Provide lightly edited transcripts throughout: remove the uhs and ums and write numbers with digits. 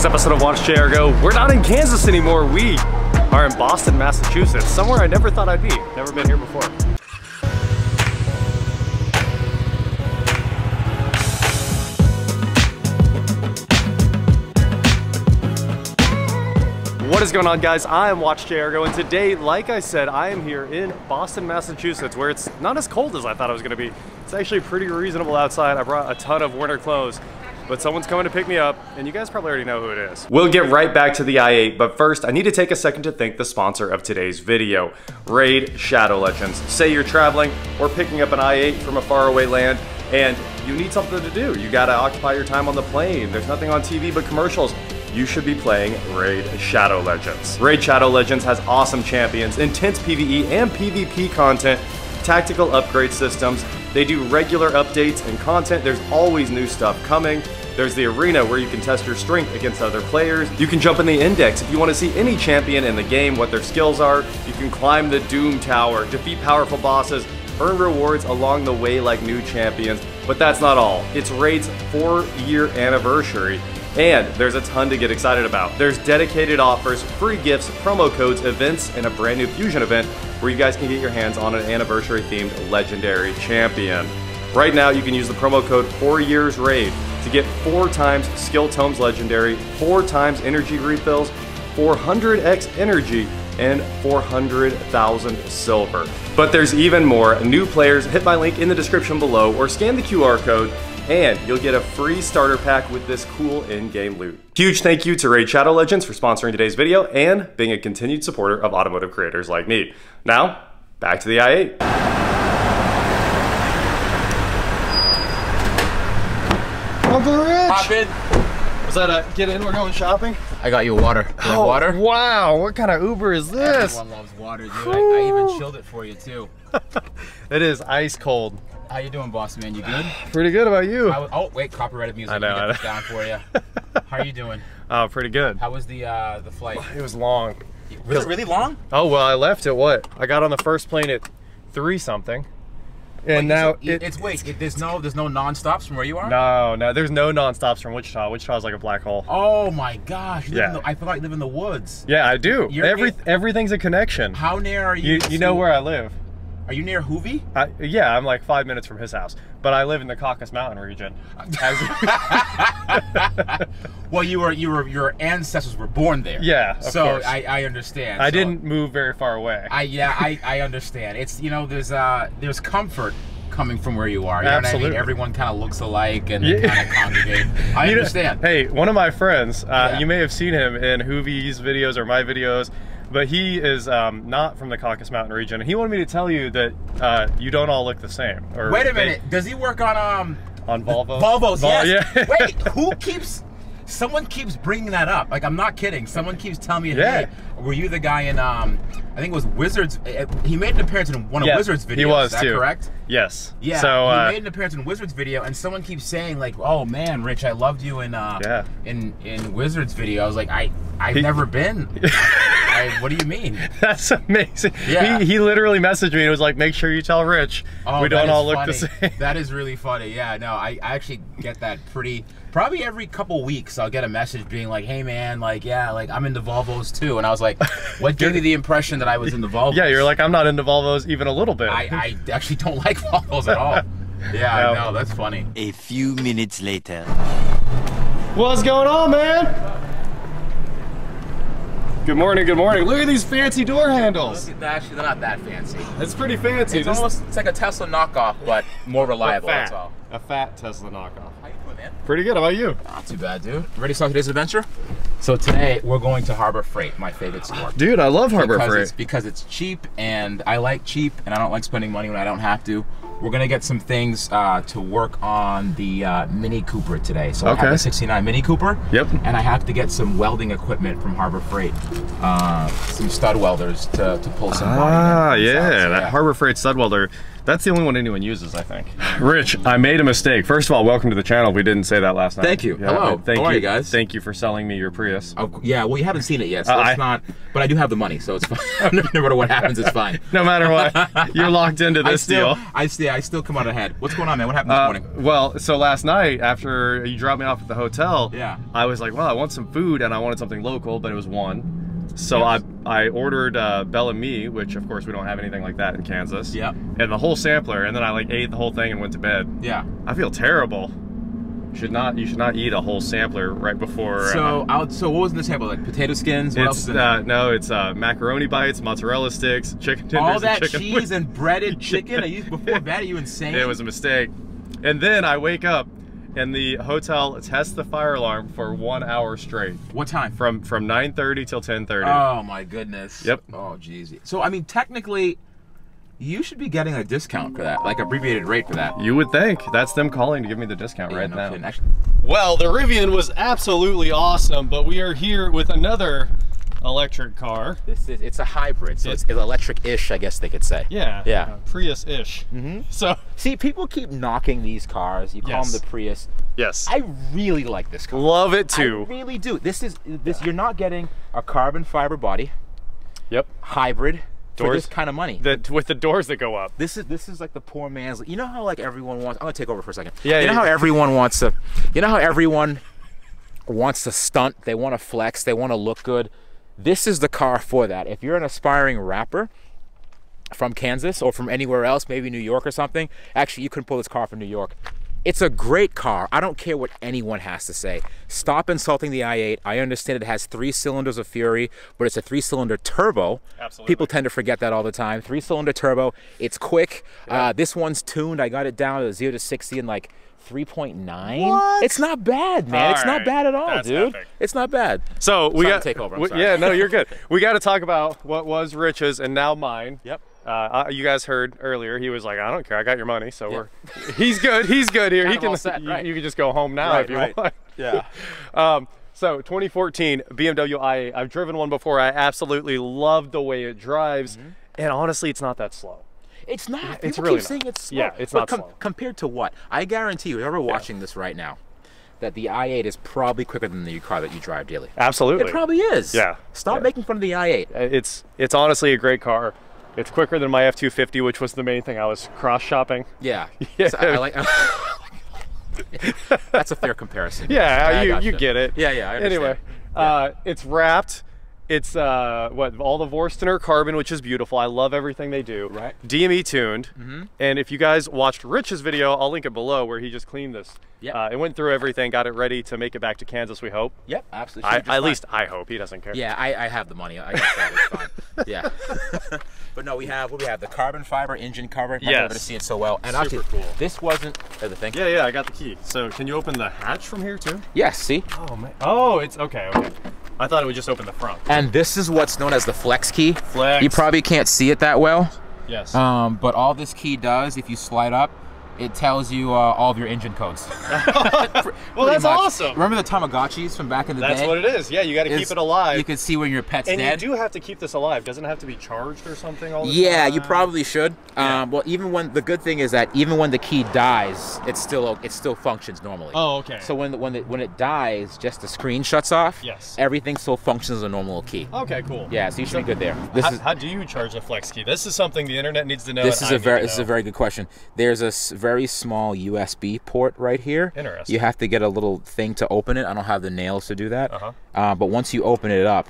today's episode of Watch JR Go, we're not in Kansas anymore. We are in Boston, Massachusetts, somewhere I never thought I'd be. Never been here before. What is going on, guys? I am Watch JR Go, and today, like I said, I am here in Boston, Massachusetts, where it's not as cold as I thought it was going to be. It's actually pretty reasonable outside. I brought a ton of winter clothes, but someone's coming to pick me up, and you guys probably already know who it is. We'll get right back to the i8, but first, I need to take a second to thank the sponsor of today's video, Raid Shadow Legends. Say you're traveling or picking up an i8 from a faraway land, and you need something to do. You gotta occupy your time on the plane. There's nothing on TV but commercials. You should be playing Raid Shadow Legends. Raid Shadow Legends has awesome champions, intense PvE and PvP content, tactical upgrade systems. They do regular updates and content. There's always new stuff coming. There's the arena where you can test your strength against other players. You can jump in the index if you want to see any champion in the game, what their skills are. You can climb the Doom Tower, defeat powerful bosses, earn rewards along the way like new champions. But that's not all. It's Raid's 4-year anniversary. And there's a ton to get excited about. There's dedicated offers, free gifts, promo codes, events, and a brand new Fusion event where you guys can get your hands on an anniversary-themed legendary champion. Right now, you can use the promo code 4YearsRaid to get 4 times Skill Tomes Legendary, 4 times energy refills, 400x energy, and 400,000 silver. But there's even more. New players, hit my link in the description below or scan the QR code, and you'll get a free starter pack with this cool in-game loot. Huge thank you to Raid Shadow Legends for sponsoring today's video and being a continued supporter of automotive creators like me. Now, back to the i8. Uncle Rich! Hop in. Was that a get in, we're going shopping? I got you water. You want water? Wow, what kind of Uber is this? Everyone loves water, dude. I even chilled it for you, too. It is ice cold. How you doing, boss man? You good? Pretty good, about you? Oh, wait, copyrighted music. I know. Get this down for you. How are you doing? Oh, pretty good. How was the flight? It was long. Was it really long? Oh, well, I left at what? I got on the first plane at 3-something. And wait, now so there's no non-stops from where you are? No, there's no non-stops from Wichita. Wichita's like a black hole. Oh my gosh. Yeah. I forgot you live in the woods. Yeah, I do. Everything's a connection. How near are you? You know where I live. Are you near Hoovie? Yeah, I'm like 5 minutes from his house, but I live in the Caucasus Mountain region. Well, your ancestors were born there. Yeah, of course. I understand. I didn't move very far away. I understand. It's, there's comfort coming from where you are. You know what I mean? Everyone kind of looks alike and they kind of congregate. I understand. Hey, one of my friends, you may have seen him in Hoovie's videos or my videos, but he is not from the Caucasus Mountain region, and he wanted me to tell you that you don't all look the same. Or wait a minute, does he work on Volvos? Volvos, yes. Yeah. Wait, someone keeps bringing that up. Like, I'm not kidding. Someone keeps telling me, hey, were you the guy in, I think it was Wizards, he made an appearance in one of Wizards videos. He was, is that too. correct? Yes. Yeah, so, he made an appearance in Wizards video, and someone keeps saying, like, oh man, Rich, I loved you in Wizards video. I was like, I've never been. What do you mean? That's amazing. Yeah. He literally messaged me and was like, make sure you tell Rich we don't all look the same. That is really funny. Yeah, no, I actually get that probably every couple weeks I'll get a message being like, hey man, like, yeah, like I'm into Volvos too. And I was like, what gave you the impression that I was into Volvos? Yeah, you're like, I'm not into Volvos even a little bit. I actually don't like Volvos at all. Yeah, I know, that's funny. A few minutes later. What's going on, man? Good morning, good morning. Look at these fancy door handles. Actually, they're not that fancy. It's pretty fancy. It's like a Tesla knockoff, but more reliable, that's all. A fat Tesla knockoff. How you doing, man? Pretty good, how about you? Not too bad, dude. Ready to start today's adventure? So today, we're going to Harbor Freight, my favorite store. Dude, I love Harbor Freight. Because it's cheap, and I like cheap, and I don't like spending money when I don't have to. We're gonna get some things to work on the Mini Cooper today. So I have a 69 Mini Cooper. Yep. And I have to get some welding equipment from Harbor Freight. Some stud welders to pull some body. That Harbor Freight stud welder. That's the only one anyone uses, I think. Rich, I made a mistake. First of all, welcome to the channel. We didn't say that last night. Thank you. Hello. Thank you. How are you guys? Thank you for selling me your Prius Prius. Yeah, well, you haven't seen it yet, so it's not. But I do have the money, so it's fine. No matter what happens, it's fine. No matter what, you're locked into this deal. I still come out ahead. What's going on, man? What happened this morning? Well, so last night after you dropped me off at the hotel, yeah, I was like, well, I want some food and I wanted something local, but it was one. So yes. I ordered Belle and Me, which of course we don't have anything like that in Kansas. Yeah. And the whole sampler, and then I like ate the whole thing and went to bed. Yeah. I feel terrible. You should not eat a whole sampler right before. So so what was in the sample? Like potato skins? What else is in it? No, it's macaroni bites, mozzarella sticks, chicken tenders, all that and chicken cheese and breaded chicken. Are you before bed? Are you insane? It was a mistake. And then I wake up, and the hotel tests the fire alarm for 1 hour straight. What time? From 9:30 till 10:30. Oh my goodness. Yep. Oh jeez. So I mean, technically, you should be getting a discount for that, like abbreviated rate for that. You would think. That's them calling to give me the discount right now. Actually, well, the Rivian was absolutely awesome, but we are here with another electric car. It's a hybrid, so it's electric-ish, I guess they could say. Yeah. Yeah. Prius-ish. Mm-hmm. So see, people keep knocking these cars. You call them the Prius. Yes. I really like this car. Love it too. I really do. This you're not getting a carbon fiber body. Yep. Hybrid. For this kind of money. With the doors that go up. This is like the poor man's. You know how like everyone wants. I'm gonna take over for a second. Yeah. You know how everyone wants to. You know how everyone wants to stunt. They want to flex. They want to look good. This is the car for that. If you're an aspiring rapper from Kansas or from anywhere else, maybe New York or something. Actually, you couldn't pull this car from New York. It's a great car. I don't care what anyone has to say. Stop insulting the i8. I understand it has 3 cylinders of fury, but it's a 3-cylinder turbo. Absolutely. People tend to forget that all the time. 3-cylinder turbo. It's quick. Yeah. This one's tuned. I got it down to 0 to 60 in like 3.9. What? It's not bad, man. It's not bad at all, That's dude. epic. It's not bad. So we got to take over. I'm sorry. Yeah, no, you're good. We got to talk about what was Rich's and now mine. Yep. You guys heard earlier. He was like, "I don't care. I got your money." So he's good. He's good here. He can. You can just go home now if you want. Yeah. So 2014 BMW i8. I've driven one before. I absolutely love the way it drives, and honestly, it's not that slow. It's not. It's People really keep saying it's slow. Yeah, it's not slow. Compared to what? I guarantee you, whoever watching this right now, that the i8 is probably quicker than the car that you drive daily. Absolutely. It probably is. Yeah. Stop making fun of the i8. It's honestly a great car. It's quicker than my F250, which was the main thing I was cross-shopping. Yeah. Yeah. So I like. That's a fair comparison. Yeah, you get it. Yeah, I understand. Anyway, it's wrapped. It's all the Vorstener carbon, which is beautiful. I love everything they do. Right. DME tuned. And if you guys watched Rich's video, I'll link it below where he just cleaned this. Yeah. It went through everything, got it ready to make it back to Kansas, we hope. Yep, absolutely. At least I hope. He doesn't care. Yeah, I have the money. I guess that was fine. Yeah. But no, we have the carbon fiber engine cover. I'm able to see it so well. And super actually, cool. This wasn't the thing. Yeah, I got the key. So can you open the hatch from here too? Yes, see? Oh man. Oh, it's okay. I thought it would just open the front. And this is what's known as the flex key. Flex. You probably can't see it that well. Yes. But all this key does, if you slide up, it tells you all of your engine codes. Well, that's awesome. Remember the Tamagotchis from back in the day? That's what it is. Yeah, you got to keep it alive. You can see when your pet's dead. dead. And you do have to keep this alive. Doesn't it have to be charged or something all the time? Yeah, you probably should. Yeah. Well, the good thing is that even when the key dies, it still functions normally. Oh, okay. So when it dies, just the screen shuts off. Yes. Everything still functions as a normal key. Okay, cool. Yeah, so you should be good there. How do you charge a flex key? This is something the internet needs to know. This is a very good question. There's a very small USB port right here. Interesting. You have to get a little thing to open it. I don't have the nails to do that. But once you open it up,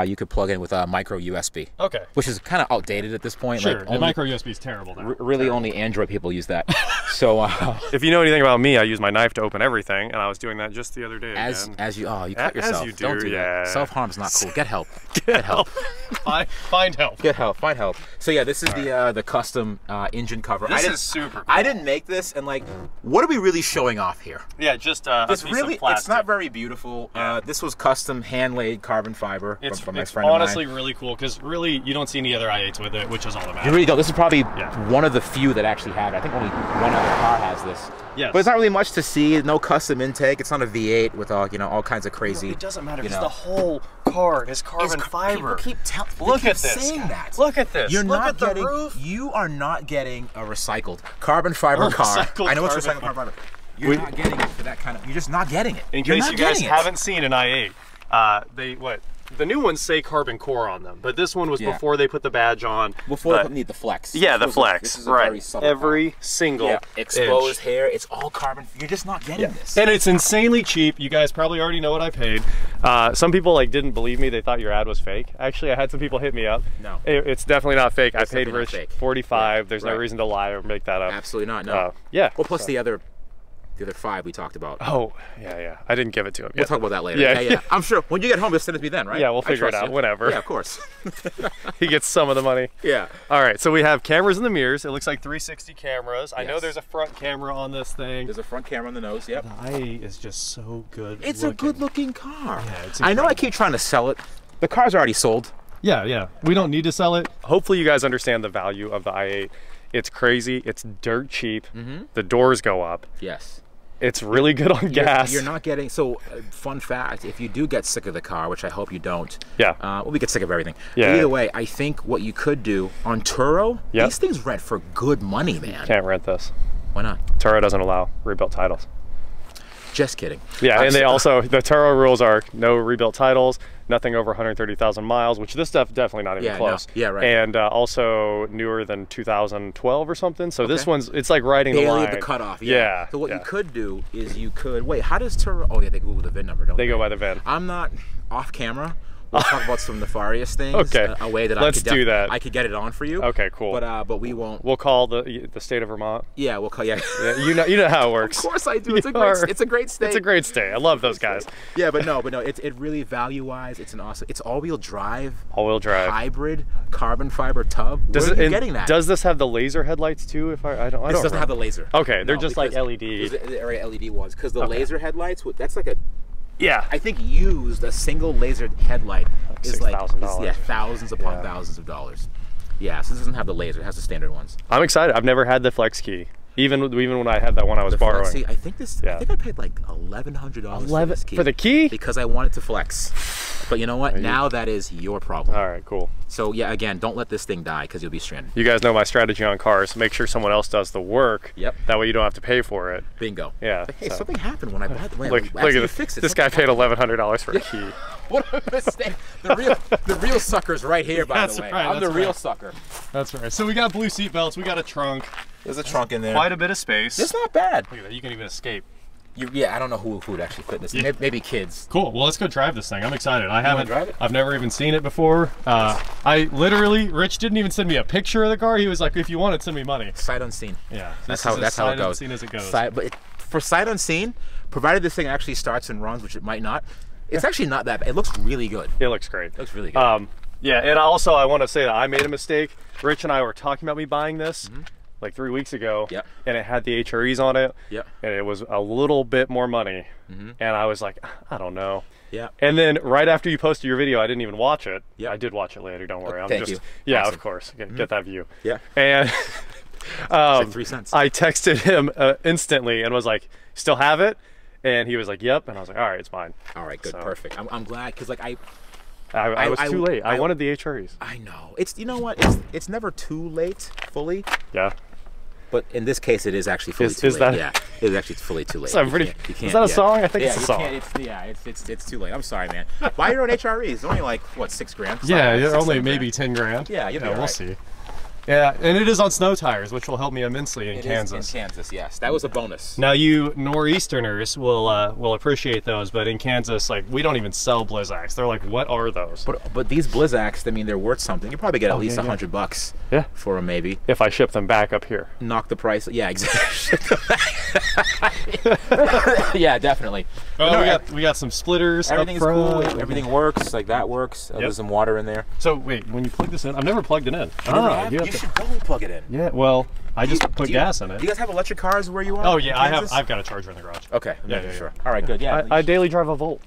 you could plug in with a micro USB. Okay. Which is kind of outdated at this point. Sure, like the micro USB is terrible now. Really, only Android people use that. So, if you know anything about me, I use my knife to open everything, and I was doing that just the other day. As you cut yourself. As you do, Don't do that. Self-harm's not cool. Get help. Get help. Find help. Get help. Find help. So yeah, this is the custom engine cover. This is super cool. I didn't make this, and like, what are we really showing off here? Yeah, just a piece of plastic. It's not very beautiful. Yeah. This was custom hand-laid carbon fiber from my friend of mine. Honestly really cool, because really you don't see any other i8s with it, which is all that matters. You really don't. This is probably one of the few that actually have it. I think only one other car has this. Yes. But it's not really much to see. No custom intake. It's not a V8 with all kinds of crazy. It doesn't matter because the whole car is carbon fiber. People keep Look at this. Saying that. Look at this. You're Look not at the getting. roof. You are not getting a recycled carbon fiber car. I know it's recycled carbon fiber. You're not getting it for that kind of. You're just not getting it. In case you guys haven't seen an i8, The new ones say carbon core on them, but this one was before they put the badge on. Before they need the flex. Yeah, the flex. This is a very subtle Every single exposed hair. It's all carbon. You're just not getting this. And it's insanely cheap. You guys probably already know what I paid. Some people like didn't believe me. They thought your ad was fake. Actually, I had some people hit me up. No, it's definitely not fake. It's I paid Rich $45. There's no reason to lie or make that up. Absolutely not. No. Yeah. Well, plus the other 5 we talked about. Oh, yeah. I didn't give it to him yet. We'll talk about that later. Yeah. I'm sure when you get home, you'll send it to me then, right? Yeah, we'll figure it out. Whenever. Yeah, of course. He gets some of the money. Yeah. All right, so we have cameras in the mirrors. It looks like 360 cameras. I know there's a front camera on this thing. There's a front camera on the nose, yep. The i8 is just so good. It's a good-looking car. Yeah, it's I know I keep trying to sell it. The car's already sold. Yeah. We don't need to sell it. Hopefully you guys understand the value of the i8. It's crazy. It's dirt cheap. The doors go up. Yes. It's really good on gas. You're not getting, so fun fact, if you do get sick of the car, which I hope you don't. Yeah. Well, we get sick of everything. Yeah. But either way, I think what you could do on Turo, these things rent for good money, man. Can't rent this. Why not? Turo doesn't allow rebuilt titles. Just kidding. Yeah, and they also, the Turo rules are no rebuilt titles, nothing over 130,000 miles, which this stuff definitely not even close. No. Yeah, right. And also newer than 2012 or something. So this one's, it's like riding the line. The cutoff. Yeah. So what you could do is you could, wait, how does Turo, oh yeah, they go with the VIN number, don't they? They go by the VIN. I'm not off camera. We'll talk about some nefarious things. Okay. A way that Let's do that. I could get it on for you. Okay, cool. But we won't. We'll call the state of Vermont. Yeah, we'll call. Yeah. You know how it works. Of course I do. It's a great state. It's a great state. I love those guys. Yeah, but no. It really value-wise, it's an awesome. It's all-wheel drive. All-wheel drive. Hybrid carbon fiber tub. Where are you getting that? Does this have the laser headlights too? If I don't. This doesn't have the laser. Okay, they're just like LED. They're LED ones because the laser headlights. That's like a. Yeah. I think used a single laser headlight is like $6,000. Thousands upon thousands of dollars. Yeah, so this doesn't have the laser, it has the standard ones. I'm excited. I've never had the flex key. Even when I had that one I was borrowing. See, I think I paid like $1,100 for this key. For the key? Because I wanted to flex. But you know what? Now that is your problem. All right, cool. So yeah, again, don't let this thing die because you'll be stranded. You guys know my strategy on cars. Make sure someone else does the work. Yep. That way you don't have to pay for it. Bingo. Yeah. But hey, something happened when I bought the Look at this. This guy paid $1,100 for a key. What a mistake. The real sucker's right here, by the way. Right, I'm the real sucker. That's right. So we got blue seat belts. We got a trunk. There's a trunk in there. Quite a bit of space. It's not bad. Look at that. You can even escape. Yeah, I don't know who would actually fit this. Maybe kids. Cool. Well, let's go drive this thing. I'm excited. Drive it? I've never even seen it before. Rich didn't even send me a picture of the car. He was like, if you want it, send me money. Sight unseen. Yeah. That's how it goes. Sight unseen as it goes. For sight unseen, provided this thing actually starts and runs, which it might not, it's actually not that bad. It looks really good. It looks great. It looks really good. Yeah, and also I want to say that I made a mistake. Rich and I were talking about me buying this. Like 3 weeks ago, and it had the HREs on it, and it was a little bit more money, and I was like, I don't know. And then right after you posted your video, I didn't even watch it. I did watch it later. Don't worry. Thank you. Yeah, awesome. Of course. Get that view. Yeah. And like 3 cents. I texted him instantly and was like, "Still have it?" And he was like, "Yep." And I was like, "All right, it's mine." All right, good, perfect. I'm glad because like I was too late. I wanted the HREs. I know. You know what? It's never too late fully. Yeah. But in this case, it is actually fully too late. Yeah, it is actually fully too late. Is that a song? I think it's a song. It's too late. I'm sorry, man. Buy your own HREs. It's only like, what, $6 grand? Yeah, only maybe 10 grand. Yeah, we'll see. Yeah, and it is on snow tires, which will help me immensely in Kansas. In Kansas, yes. That was a bonus. Now, you nor'easterners will appreciate those, but in Kansas, like, we don't even sell Blizzaks. They're like, what are those? But these Blizzaks, I mean, they're worth something. You probably get at least $100 for them, maybe. If I ship them back up here. Knock the price. Yeah, exactly. Yeah, definitely. Oh, we got some splitters. Everything's cool. Everything works. Like, that works. There's some water in there. So, wait, when you plug this in, I've never plugged it in. You should probably plug it in. Yeah, well, I just put gas in it. Do you guys have electric cars where you are? Oh yeah, I've got a charger in the garage. Okay, sure. All right, good. Yeah, I daily drive a Volt.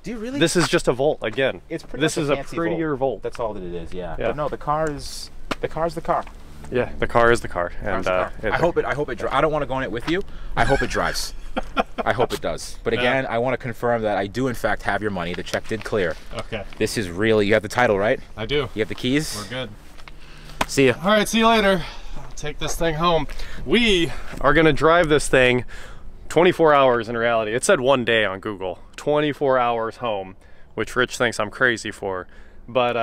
Do you really? This is just a Volt again. It's pretty. This is a prettier Volt. That's all that it is. Yeah. But no, the car's the car. Yeah, the car is the car, and I hope it. I don't want to go in it with you. I hope it drives. I hope it does. But again, I want to confirm that I do in fact have your money. The check did clear. Okay. This is really. You have the title, right? I do. You have the keys. We're good. See ya. All right, see you later. I'll take this thing home. We are gonna drive this thing 24 hours in reality. It said 1 day on Google. 24 hours home, which Rich thinks I'm crazy for. But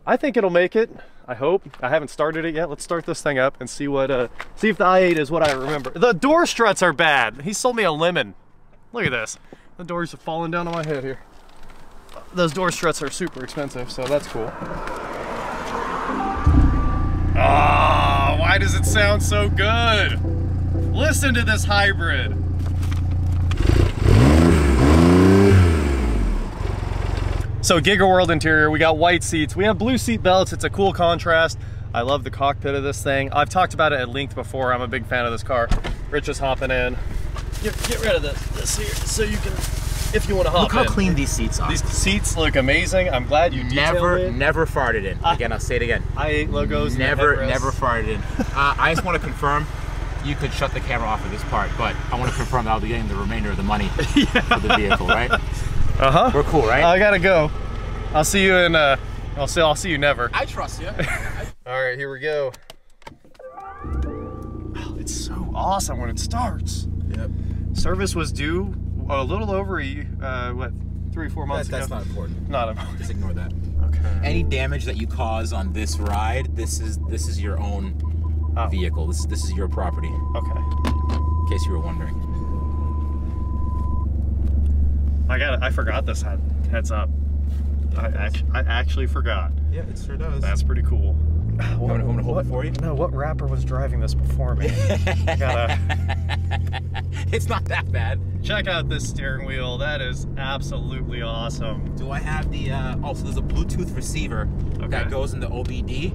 I think it'll make it. I hope. I haven't started it yet. Let's start this thing up and see what see if the i8 is what I remember. The door struts are bad. He sold me a lemon. Look at this. The doors are falling down on my head here. Those door struts are super expensive, so that's cool. Oh, why does it sound so good? Listen to this hybrid. So Giga World interior, we got white seats. We have blue seat belts. It's a cool contrast. I love the cockpit of this thing. I've talked about it at length before. I'm a big fan of this car. Rich is hopping in. Get rid of this here so you can, if you want to hop in. Look how clean these seats are. These seats look amazing. I'm glad you detailed it. Never farted in. Again, I'll say it again. i8 logos. Never farted in. I just want to confirm, you could shut the camera off for this part, but I want to confirm that I'll be getting the remainder of the money for the vehicle, right? Uh-huh. We're cool, right? I gotta go. I'll see you in, I'll see you never. I trust you. All right, here we go. Oh, it's so awesome when it starts. Yep. Service was due a little over what, 3 or 4 months ago. That's not important. Not important. Just ignore that. Okay. Any damage that you cause on this ride, this is your own vehicle. This is your property. Okay. In case you were wondering. I forgot this had heads up. I actually forgot. Yeah, it sure does. That's pretty cool. I'm gonna hold it for you. No, what rapper was driving this before me? It's not that bad. Check out this steering wheel. That is absolutely awesome. Do I have the? So there's a Bluetooth receiver that goes into OBD.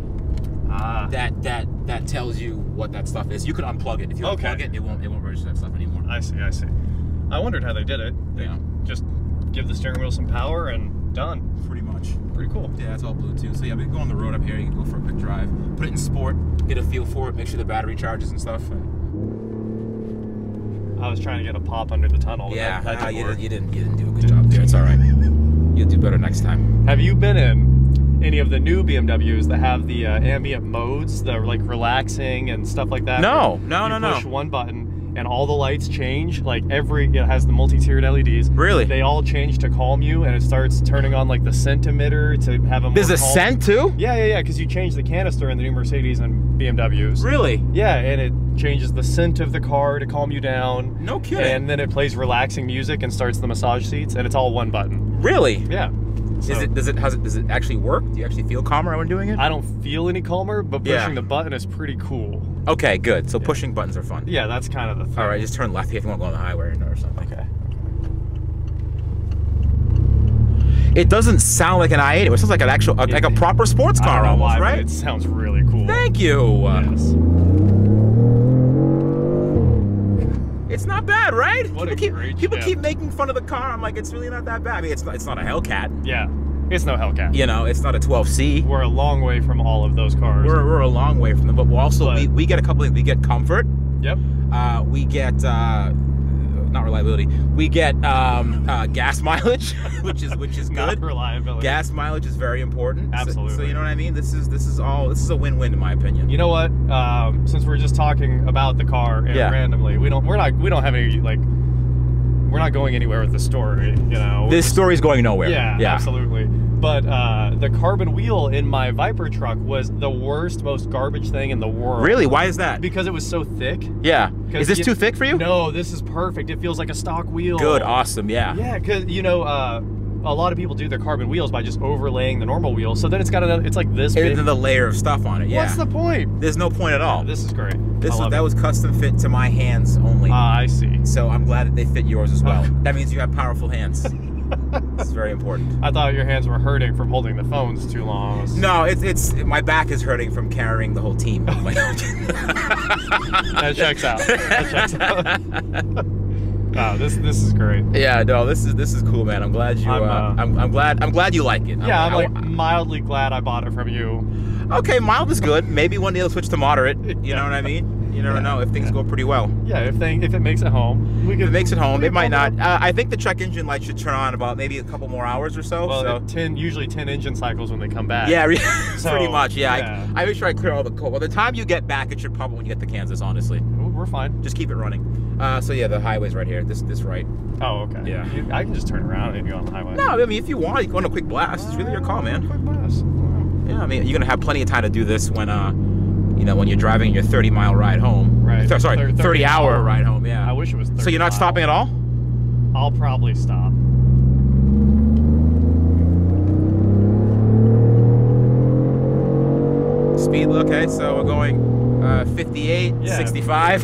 That tells you what that stuff is. You can unplug it. If you unplug it, it won't register that stuff anymore. I see. I wondered how they did it. Yeah. Just give the steering wheel some power and done. Pretty much. Pretty cool. Yeah, it's all Bluetooth. So yeah, we can go on the road up here. You can go for a quick drive. Put it in sport. Get a feel for it. Make sure the battery charges and stuff. I was trying to get a pop under the tunnel. Yeah, you didn't do a good job there. It's all right. You'll do better next time. Have you been in any of the new BMWs that have the ambient modes, the like relaxing and stuff like that? No. Push one button and all the lights change. Like it has the multi-tiered LEDs. Really? They all change to calm you, and it starts turning on like the scent emitter to have a more There's a scent too? Yeah, because you change the canister in the new Mercedes and BMWs. Really? Yeah, and it changes the scent of the car to calm you down. No kidding. And then it plays relaxing music and starts the massage seats, and it's all one button. Really? Yeah. So, does it actually work? Do you actually feel calmer when doing it? I don't feel any calmer, but pushing the button is pretty cool. Okay, good. So pushing buttons are fun. Yeah, that's kind of the thing. All right, just turn left if you want to go on the highway or something. Okay. It doesn't sound like an i8. It sounds like an actual, like a proper sports car almost, right? It sounds really cool. Thank you. Yes. It's not bad, right? People keep making fun of the car. I'm like, it's really not that bad. I mean, it's not a Hellcat. Yeah, it's no Hellcat. You know, it's not a 12C. We're a long way from all of those cars. We're a long way from them, but we get a couple of, we get comfort. Yep. We get not reliability. We get gas mileage, which is good. Not reliability. Gas mileage is very important. Absolutely. So you know what I mean? This is a win-win in my opinion. You know what? Since we're just talking about the car and randomly, we don't have any like. We're not going anywhere with the story, you know. This story's going nowhere. Yeah, absolutely. But the carbon wheel in my Viper truck was the worst, most garbage thing in the world. Really? Why is that? Because it was so thick. Yeah. Is this too thick for you? No, this is perfect. It feels like a stock wheel. Good, awesome, yeah. Yeah, because, you know, a lot of people do their carbon wheels by just overlaying the normal wheels. So then it's got it's like this big. And the layer of stuff on it, yeah. What's the point? There's no point at all. Yeah, this is great. That was custom fit to my hands only. I see. So I'm glad that they fit yours as well. That means you have powerful hands. It's very important. I thought your hands were hurting from holding the phones too long. No, it's my back is hurting from carrying the whole team. That checks out. That checks out. Oh, this is great. Yeah, no, this is cool, man. I'm glad you. I'm glad you like it. Yeah, I'm like mildly glad I bought it from you. Okay, mild is good. Maybe one day I'll switch to moderate. You know what I mean? You never know if things go pretty well. Yeah, if it makes it home, if it makes it home, it might not. I think the check engine light should turn on about maybe a couple more hours or so. Well, usually 10 engine cycles when they come back. Yeah, so, pretty much. Yeah, yeah. I make sure I clear all the cold. By the time you get back, it should probably when you get to Kansas. Honestly, we're fine. Just keep it running. So yeah, the highway's right here. This right. Oh, okay. Yeah. I can just turn around and go on the highway. No, I mean if you want, you can go on a quick blast. It's really your call, man. Quick blast. Yeah, I mean you're gonna have plenty of time to do this when you know when you're driving your 30-mile ride home. Right. Sorry, 30-hour ride home. Yeah. I wish it was 30 So you're not stopping at all? I'll probably stop. Speed, okay, so we're going 58, Yeah. 65,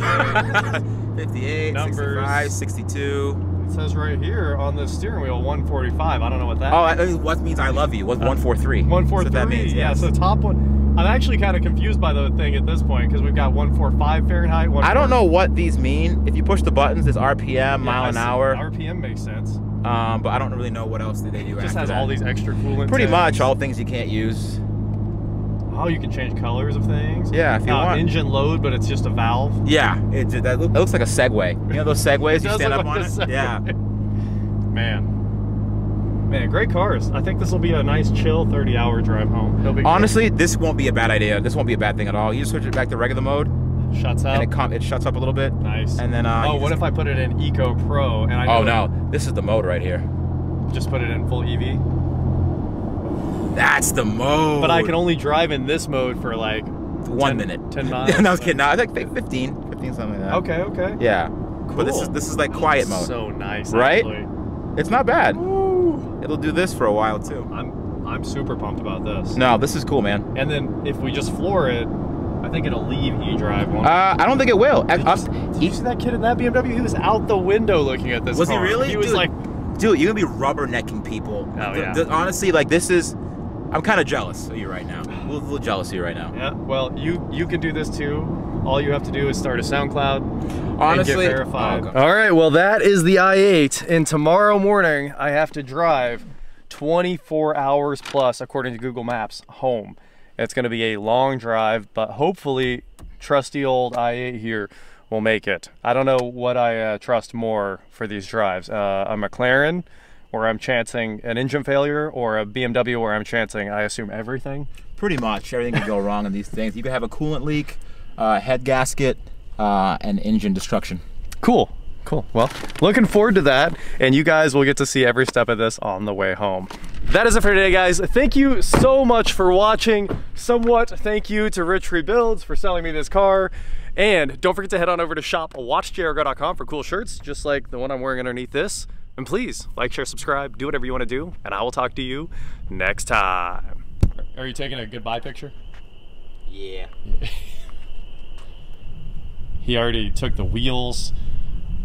58, Numbers. 65, 62. It says right here on the steering wheel 145. I don't know what that Oh, means. what means I love you? What's 143? 143. That's what that means, Yeah, yes. so top one. I'm actually kind of confused by the thing at this point because we've got 145 Fahrenheit. I don't know what these mean. If you push the buttons, it's RPM, mile an hour. RPM makes sense. But I don't really know what else they do. It just after has that. all these extra coolant. Pretty tanks. much all things you can't use. Oh, you can change colors of things. Yeah, if you want. Engine load, but it's just a valve. Yeah, that looks like a Segway. You know those Segways you does stand look up like on a it? Segway. Yeah. Man, great cars. I think this will be a nice, chill 30-hour drive home. No big deal. Honestly, this won't be a bad idea. This won't be a bad thing at all. You just switch it back to regular mode, Shuts up. and it shuts up a little bit. Nice. And then what if I put it in Eco Pro and I know Oh no, this is the mode right here. just put it in full EV? That's the mode. But I can only drive in this mode for like 1 minute. 10 miles. No, I was kidding. No, I think 15, something like that. Okay. Yeah. Cool. But this is like quiet mode. So nice, Right? actually. It's not bad. Woo. It'll do this for a while too. I'm super pumped about this. No, this is cool, man. And then if we just floor it, I think it'll leave eDrive. I don't think it will. Did you see that kid in that BMW? He was out the window looking at this Was car. he really? He was Dude, like, dude, you're gonna be rubbernecking people. Oh, yeah. Honestly, like this is, I'm kind of jealous of you right now. A little jealous of you right now. yeah, well, you can do this too. All you have to do is start a SoundCloud Honestly, and get verified. oh, All right, well, that is the i8, and tomorrow morning I have to drive 24 hours plus, according to Google Maps, home. It's going to be a long drive, but hopefully trusty old i8 here will make it. I don't know what I trust more for these drives. A McLaren, where I'm chancing an engine failure, or a BMW where I'm chancing, I assume, everything. Pretty much everything could go wrong in these things. You could have a coolant leak, head gasket, and engine destruction. Cool. Well, looking forward to that, and you guys will get to see every step of this on the way home. That is it for today, guys. Thank you so much for watching. Somewhat thank you to Rich Rebuilds for selling me this car. And don't forget to head on over to shop.watchjrgo.com for cool shirts, just like the one I'm wearing underneath this. And please, like, share, subscribe, do whatever you want to do, and I will talk to you next time. Are you taking a goodbye picture? Yeah. He already took the wheels.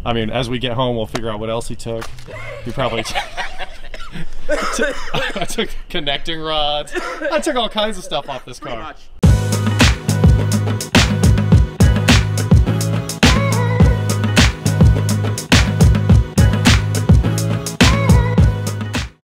I mean, as we get home, we'll figure out what else he took. He probably I took connecting rods. I took all kinds of stuff off this car. Pretty much.